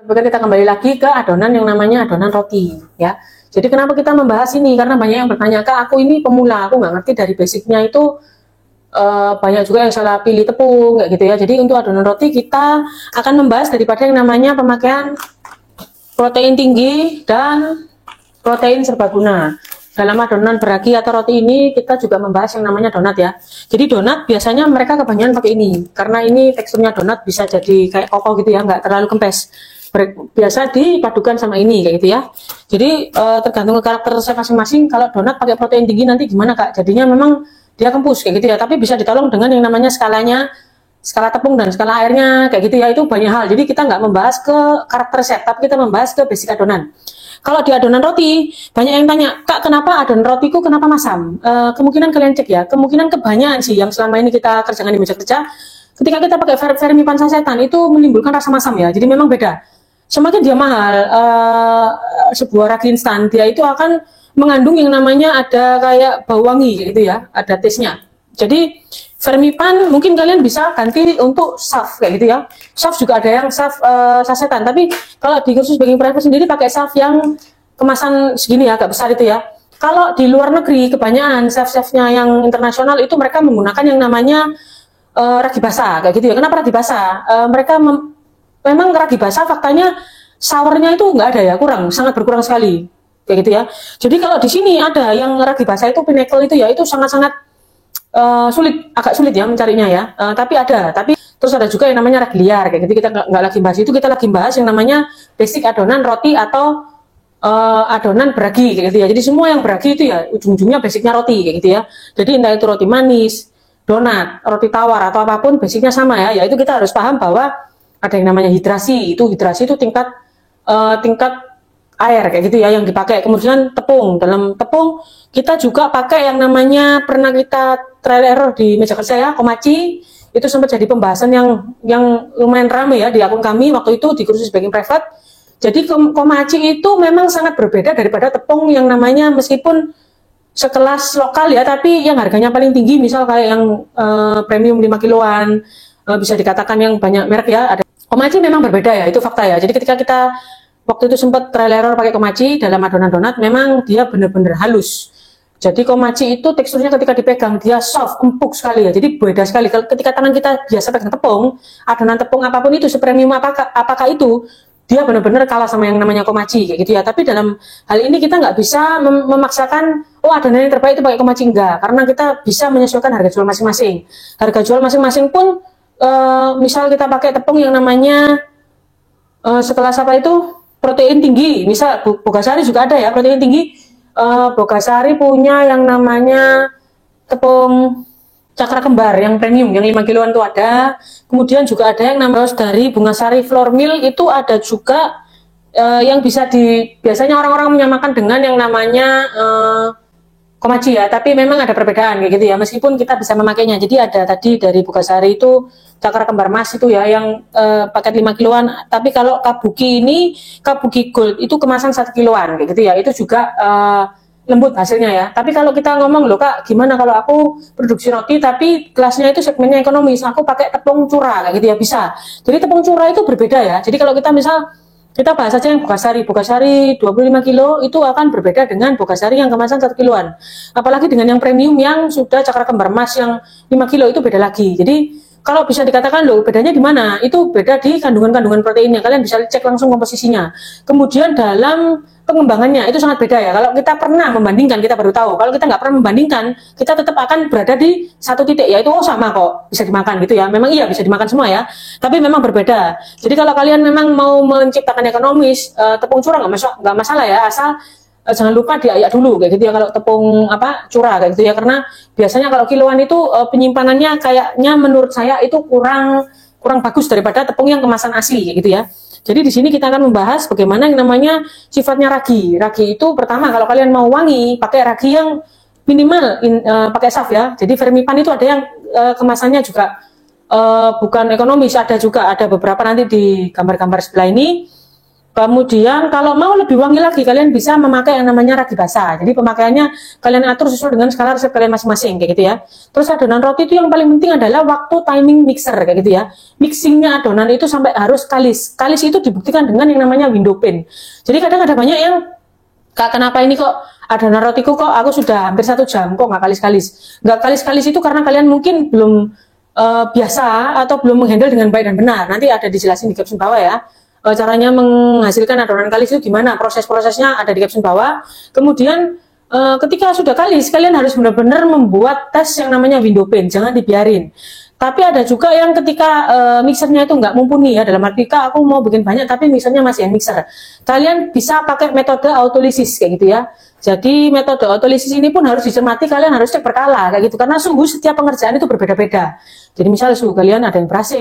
Kita kembali lagi ke adonan yang namanya adonan roti ya. Jadi kenapa kita membahas ini? Karena banyak yang bertanya, Kak, aku ini pemula, aku nggak ngerti dari basicnya itu, banyak juga yang salah pilih tepung kayak gitu ya. Jadi untuk adonan roti kita akan membahas daripada yang namanya pemakaian protein tinggi dan protein serbaguna. Dalam adonan beragi atau roti ini kita juga membahas yang namanya donat ya. Jadi donat biasanya mereka kebanyakan pakai ini, karena ini teksturnya donat bisa jadi kayak koko gitu ya, nggak terlalu kempes. Biasa dipadukan sama ini kayak gitu ya. Jadi tergantung ke karakter resep masing-masing. Kalau donat pakai protein tinggi nanti gimana, Kak? Jadinya memang dia kempus kayak gitu ya. Tapi bisa ditolong dengan yang namanya skalanya, skala tepung dan skala airnya kayak gitu ya. Itu banyak hal. Jadi kita nggak membahas ke karakter resep, tapi kita membahas ke basic adonan. Kalau di adonan roti, banyak yang tanya, Kak, kenapa adonan rotiku kenapa masam? Kemungkinan kalian cek ya, kemungkinan kebanyakan sih yang selama ini kita kerjakan di meja kerja, ketika kita pakai vermipan sasetan itu menimbulkan rasa masam ya. Jadi memang beda. Semakin dia mahal, sebuah ragi instan, dia itu akan mengandung yang namanya ada kayak bau wangi gitu ya, ada taste-nya. Jadi vermipan mungkin kalian bisa ganti untuk sav kayak gitu ya. Sav juga ada yang sav sasetan, tapi kalau di kursus baking private sendiri pakai sav yang kemasan segini ya, agak besar itu ya. Kalau di luar negeri kebanyakan sav-savnya yang internasional itu mereka menggunakan yang namanya ragi basah kayak gitu ya. Kenapa ragi basah? Mereka memang ragi basah faktanya sournya itu nggak ada ya, sangat berkurang sekali kayak gitu ya. Jadi kalau di sini ada yang ragi basah itu pinnacle itu ya, itu sangat-sangat agak sulit ya mencarinya ya. Tapi ada, tapi terus ada juga yang namanya ragi liar kayak gitu. Kita nggak lagi bahas itu, kita lagi bahas yang namanya basic adonan roti atau adonan beragi kayak gitu ya. Jadi semua yang beragi itu ya ujung-ujungnya basicnya roti kayak gitu ya. Jadi entah itu roti manis, donat, roti tawar atau apapun basicnya sama ya. Yaitu kita harus paham bahwa ada yang namanya hidrasi itu tingkat air kayak gitu ya yang dipakai. Kemudian tepung, dalam tepung kita juga pakai yang namanya, pernah kita trial error di meja kerja ya, komachi. Itu sempat jadi pembahasan yang lumayan ramai ya di akun kami waktu itu di kursus baking private. Jadi komachi itu memang sangat berbeda daripada tepung yang namanya, meskipun sekelas lokal ya, tapi yang harganya paling tinggi, misal kayak yang premium 5 kiloan, bisa dikatakan yang banyak merek ya. Ada komachi memang berbeda ya, itu fakta ya. Jadi ketika kita waktu itu sempat trial error pakai komachi dalam adonan donat, memang dia benar-benar halus. Jadi komachi itu teksturnya ketika dipegang dia soft, empuk sekali ya. Jadi beda sekali. Ketika tangan kita biasa pegang tepung, adonan tepung apapun itu, sepremium apakah itu, dia benar-benar kalah sama yang namanya komachi kayak gitu ya. Tapi dalam hal ini kita nggak bisa memaksakan, oh adonan yang terbaik itu pakai komachi, enggak. Karena kita bisa menyesuaikan harga jual masing-masing. Harga jual masing-masing pun misal kita pakai tepung yang namanya sekelas apa itu, protein tinggi, misal Bogasari juga ada ya protein tinggi. Bogasari punya yang namanya tepung cakra kembar yang premium yang 5 kiloan itu ada. Kemudian juga ada yang namanya dari Bungasari Flour Mill, itu ada juga yang bisa biasanya orang-orang menyamakan dengan yang namanya komachi ya, tapi memang ada perbedaan kayak gitu ya, meskipun kita bisa memakainya. Jadi ada tadi dari Bogasari itu cakra kembar mas itu ya, yang paket 5 kiloan. Tapi kalau kabuki ini, kabuki gold itu kemasan 1 kiloan kayak gitu ya, itu juga lembut hasilnya ya. Tapi kalau kita ngomong, loh Kak, gimana kalau aku produksi roti tapi kelasnya itu segmennya ekonomis, aku pakai tepung curah kayak gitu ya, bisa. Jadi tepung curah itu berbeda ya. Jadi kalau kita misal, kita bahas saja yang Bogasari 25 kilo itu akan berbeda dengan Bogasari yang kemasan 1 kiloan. Apalagi dengan yang premium yang sudah cakra kembar emas yang 5 kilo itu beda lagi. Jadi kalau bisa dikatakan, loh bedanya di mana? Itu beda di kandungan-kandungan proteinnya. Kalian bisa cek langsung komposisinya. Kemudian dalam pengembangannya itu sangat beda ya. Kalau kita pernah membandingkan, kita baru tahu. Kalau kita nggak pernah membandingkan, kita tetap akan berada di satu titik, yaitu oh sama kok, bisa dimakan gitu ya. Memang iya bisa dimakan semua ya, tapi memang berbeda. Jadi kalau kalian memang mau menciptakan ekonomis, tepung curah nggak masalah ya, asal jangan lupa diayak dulu kayak gitu ya, kalau tepung curah kayak gitu ya. Karena biasanya kalau kiloan itu penyimpanannya kayaknya menurut saya itu kurang bagus daripada tepung yang kemasan asli kayak gitu ya. Jadi di sini kita akan membahas bagaimana yang namanya sifatnya ragi. Ragi itu pertama, kalau kalian mau wangi, pakai ragi yang minimal pakai sav ya. Jadi vermipan itu ada yang kemasannya juga bukan ekonomis, ada beberapa nanti di gambar-gambar sebelah ini. Kemudian kalau mau lebih wangi lagi, kalian bisa memakai yang namanya ragi basah. Jadi pemakaiannya kalian atur sesuai dengan skala resep kalian masing-masing kayak gitu ya. Terus adonan roti itu yang paling penting adalah waktu timing mixer kayak gitu ya. Mixingnya adonan itu sampai harus kalis. Kalis itu dibuktikan dengan yang namanya window pane. Jadi kadang ada banyak yang, Kak, kenapa ini kok adonan rotiku kok aku sudah hampir 1 jam kok nggak kalis-kalis. Nggak kalis-kalis itu karena kalian mungkin belum biasa atau belum menghandle dengan baik dan benar. Nanti ada dijelasin di caption bawah ya. Caranya menghasilkan adonan kalis itu gimana, proses-prosesnya ada di caption bawah. Kemudian ketika sudah kalis, kalian harus benar-benar membuat tes yang namanya window pane, jangan dibiarin. Tapi ada juga yang ketika mixernya itu nggak mumpuni ya, dalam arti aku mau bikin banyak tapi mixernya masih hand mixer. Kalian bisa pakai metode autolysis kayak gitu ya. Jadi metode autolysis ini pun harus dicermati, kalian harus cek berkala kayak gitu, karena suhu setiap pengerjaan itu berbeda-beda. Jadi misalnya suhu kalian ada yang ber-AC,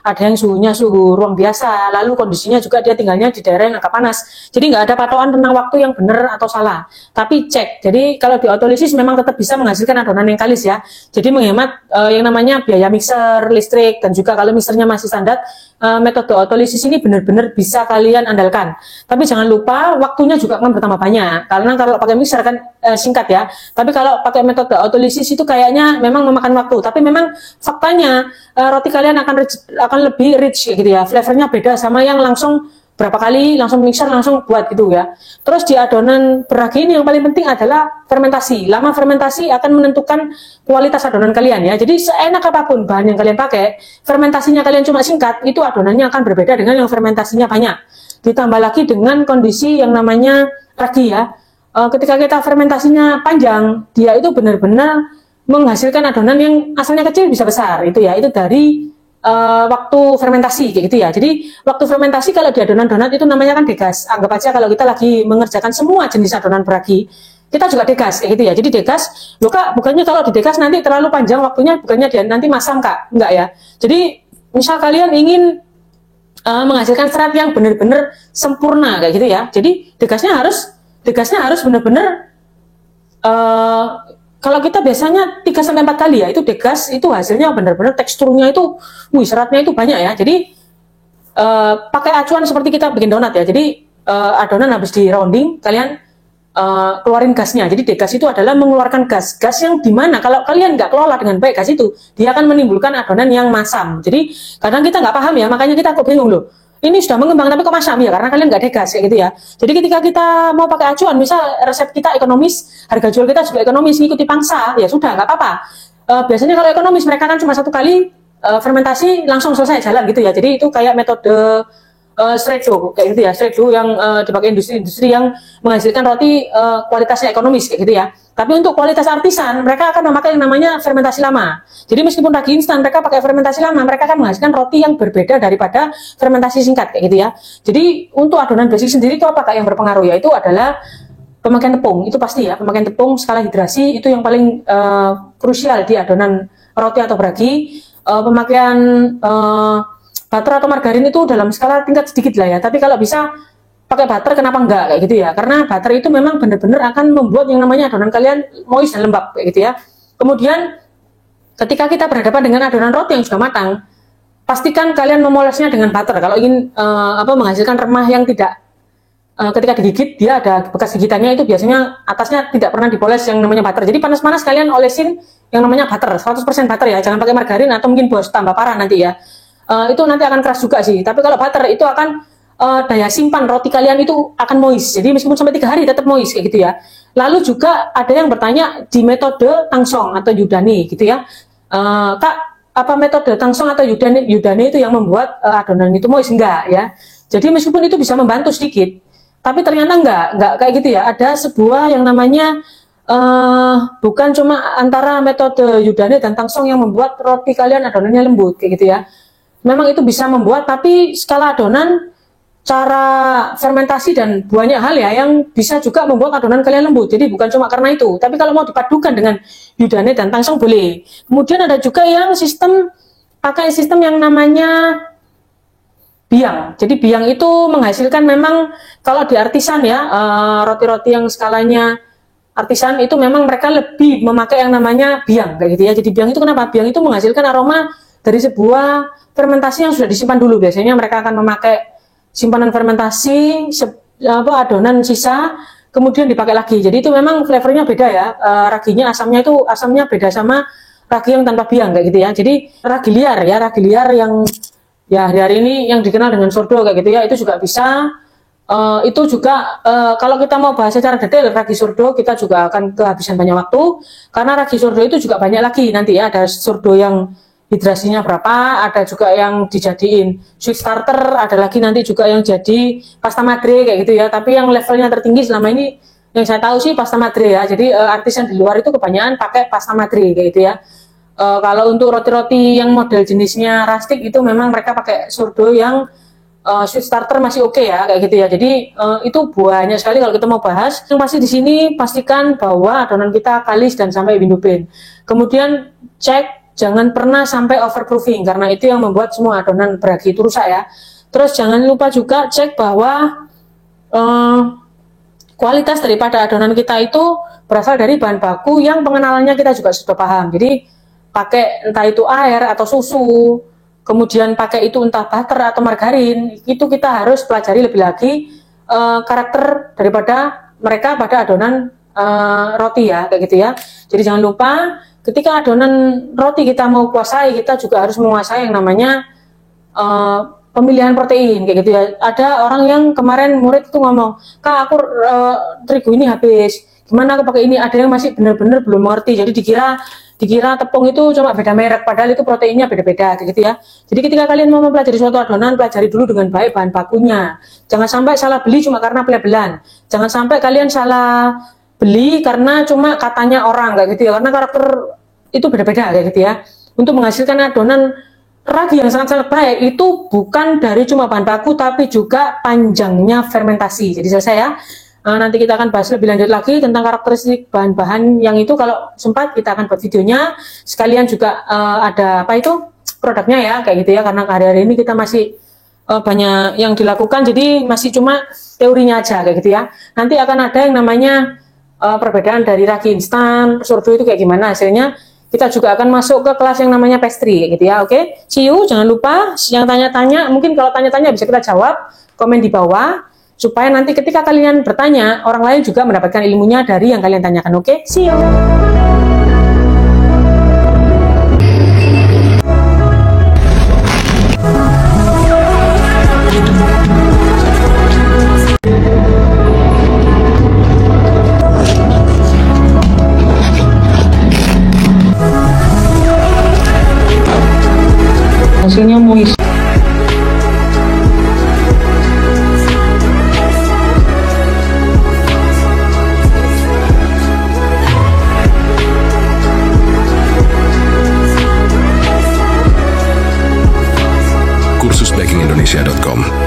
ada yang suhunya suhu ruang biasa, lalu kondisinya juga dia tinggalnya di daerah yang agak panas. Jadi nggak ada patokan tentang waktu yang benar atau salah. Tapi cek. Jadi kalau di autolysis memang tetap bisa menghasilkan adonan yang kalis ya. Jadi menghemat yang namanya biaya mixer, listrik, dan juga kalau mixernya masih standar, metode autolysis ini benar-benar bisa kalian andalkan. Tapi jangan lupa waktunya juga akan bertambah banyak. Karena kalau pakai mixer kan singkat ya. Tapi kalau pakai metode autolysis itu kayaknya memang memakan waktu. Tapi memang faktanya roti kalian akan lebih rich gitu ya. Flavornya beda sama yang langsung berapa kali langsung mixer langsung buat gitu ya. Terus di adonan beragi ini yang paling penting adalah fermentasi. Lama fermentasi akan menentukan kualitas adonan kalian ya. Jadi seenak apapun bahan yang kalian pakai, fermentasinya kalian cuma singkat, itu adonannya akan berbeda dengan yang fermentasinya banyak. Ditambah lagi dengan kondisi yang namanya ragi ya. Ketika kita fermentasinya panjang, dia itu benar-benar menghasilkan adonan yang asalnya kecil bisa besar itu ya. Itu dari waktu fermentasi kayak gitu ya. Jadi waktu fermentasi kalau di adonan donat itu namanya kan degas. Anggap aja kalau kita lagi mengerjakan semua jenis adonan beragi, kita juga degas kayak gitu ya. Jadi degas, loh Kak, bukannya kalau di degas nanti terlalu panjang waktunya, bukannya dia nanti masam Kak? Enggak ya. Jadi misal kalian ingin menghasilkan serat yang benar-benar sempurna kayak gitu ya. Jadi degasnya harus benar-benar kalau kita biasanya 3-4 kali ya, itu degas itu hasilnya benar-benar teksturnya itu, seratnya itu banyak ya. Jadi pakai acuan seperti kita bikin donat ya. Jadi adonan habis di rounding, kalian keluarin gasnya. Jadi degas itu adalah mengeluarkan gas yang dimana kalau kalian nggak kelola dengan baik gas itu, dia akan menimbulkan adonan yang masam. Jadi kadang kita nggak paham ya, makanya kita kok bingung loh. Ini sudah mengembang tapi kok masam ya, karena kalian nggak degas kayak gitu ya. Jadi ketika kita mau pakai acuan, misal resep kita ekonomis, harga jual kita juga ekonomis, ngikuti pangsa, ya sudah nggak apa-apa. Biasanya kalau ekonomis mereka kan cuma 1 kali fermentasi langsung selesai jalan gitu ya. Jadi itu kayak metode straight dough kayak gitu ya, straight dough yang dipakai industri-industri yang menghasilkan roti kualitasnya ekonomis kayak gitu ya. Tapi untuk kualitas artisan mereka akan memakai yang namanya fermentasi lama. Jadi meskipun ragi instan mereka pakai fermentasi lama, mereka akan menghasilkan roti yang berbeda daripada fermentasi singkat kayak gitu ya. Jadi untuk adonan basic sendiri itu apakah yang berpengaruh, yaitu adalah pemakaian tepung. Itu pasti ya, pemakaian tepung, skala hidrasi itu yang paling krusial di adonan roti atau beragi. Pemakaian butter atau margarin itu dalam skala tingkat sedikit lah ya. Tapi kalau bisa pakai butter kenapa enggak kayak gitu ya. Karena butter itu memang benar-benar akan membuat yang namanya adonan kalian moist dan lembab kayak gitu ya. Kemudian ketika kita berhadapan dengan adonan roti yang sudah matang, pastikan kalian memolesnya dengan butter. Kalau ingin menghasilkan remah yang tidak ketika digigit dia ada bekas gigitannya, itu biasanya atasnya tidak pernah dipoles yang namanya butter. Jadi panas-panas kalian olesin yang namanya butter, 100% butter ya. Jangan pakai margarin atau mungkin bos tambah parah nanti ya. Itu nanti akan keras juga sih. Tapi kalau butter itu akan daya simpan roti kalian itu akan moist. Jadi meskipun sampai 3 hari tetap moist kayak gitu ya. Lalu juga ada yang bertanya di metode tangsong atau yudani gitu ya. Kak, apa metode tangsong atau yudani itu yang membuat adonan itu moist? Enggak ya. Jadi meskipun itu bisa membantu sedikit, tapi ternyata enggak kayak gitu ya. Ada sebuah yang namanya bukan cuma antara metode yudani dan tangsong yang membuat roti kalian adonannya lembut kayak gitu ya. Memang itu bisa membuat, tapi skala adonan, cara fermentasi dan banyak hal ya yang bisa juga membuat adonan kalian lembut. Jadi bukan cuma karena itu, tapi kalau mau dipadukan dengan yudane dan tangsong boleh. Kemudian ada juga yang pakai sistem yang namanya biang. Jadi biang itu menghasilkan memang kalau di artisan ya, roti-roti yang skalanya artisan itu memang mereka lebih memakai yang namanya biang kayak gitu ya. Jadi biang itu kenapa? Biang itu menghasilkan aroma dari sebuah fermentasi yang sudah disimpan dulu. Biasanya mereka akan memakai simpanan fermentasi, adonan sisa, kemudian dipakai lagi. Jadi itu memang flavornya beda ya. Raginya asamnya beda sama ragi yang tanpa biang kayak gitu ya. Jadi ragi liar yang ya hari ini yang dikenal dengan sourdough kayak gitu ya, itu juga bisa. Itu juga kalau kita mau bahas secara detail ragi sourdough, kita juga akan kehabisan banyak waktu, karena ragi sourdough itu juga banyak lagi nanti ya. Ada sourdough yang hidrasinya berapa, ada juga yang dijadiin sweet starter, ada lagi nanti juga yang jadi pasta madre kayak gitu ya. Tapi yang levelnya tertinggi selama ini yang saya tahu sih pasta madre ya. Jadi artis yang di luar itu kebanyakan pakai pasta madre kayak gitu ya. Kalau untuk roti-roti yang model jenisnya rustic itu memang mereka pakai sourdough yang sweet starter masih oke ya kayak gitu ya. Jadi itu banyak sekali kalau kita mau bahas. Yang pasti di sini pastikan bahwa adonan kita kalis dan sampai window pane. Kemudian cek jangan pernah sampai overproofing, karena itu yang membuat semua adonan beragi itu rusak ya. Terus jangan lupa juga cek bahwa kualitas daripada adonan kita itu berasal dari bahan baku yang pengenalannya kita juga sudah paham. Jadi pakai entah itu air atau susu, kemudian pakai itu entah butter atau margarin, itu kita harus pelajari lebih lagi karakter daripada mereka pada adonan roti ya kayak gitu ya. Jadi jangan lupa ketika adonan roti kita mau kuasai, kita juga harus menguasai yang namanya pemilihan protein kayak gitu ya. Ada orang yang kemarin murid itu ngomong, "Kak, aku terigu ini habis, gimana aku pakai ini?" Ada yang masih benar-benar belum mengerti, jadi dikira tepung itu cuma beda merek, padahal itu proteinnya beda-beda gitu ya. Jadi ketika kalian mau mempelajari suatu adonan, pelajari dulu dengan baik bahan bakunya. Jangan sampai salah beli cuma karena pelabelan. Jangan sampai kalian salah beli karena cuma katanya orang kayak gitu ya, karena karakter itu beda-beda kayak gitu ya. Untuk menghasilkan adonan ragi yang sangat-sangat baik itu bukan dari cuma bahan baku, tapi juga panjangnya fermentasi. Jadi selesai ya. Nanti kita akan bahas lebih lanjut lagi tentang karakteristik bahan-bahan yang itu. Kalau sempat kita akan buat videonya, sekalian juga ada apa itu produknya ya kayak gitu ya, karena hari-hari ini kita masih banyak yang dilakukan, jadi masih cuma teorinya aja kayak gitu ya. Nanti akan ada yang namanya perbedaan dari ragi instan, sourdough itu kayak gimana hasilnya. Kita juga akan masuk ke kelas yang namanya pastry kayak gitu ya. Oke, see you. Jangan lupa yang tanya-tanya, mungkin kalau tanya-tanya bisa kita jawab, komen di bawah, supaya nanti ketika kalian bertanya, orang lain juga mendapatkan ilmunya dari yang kalian tanyakan. Oke, see you. Hasilnya moist. kursusbakingindonesia.com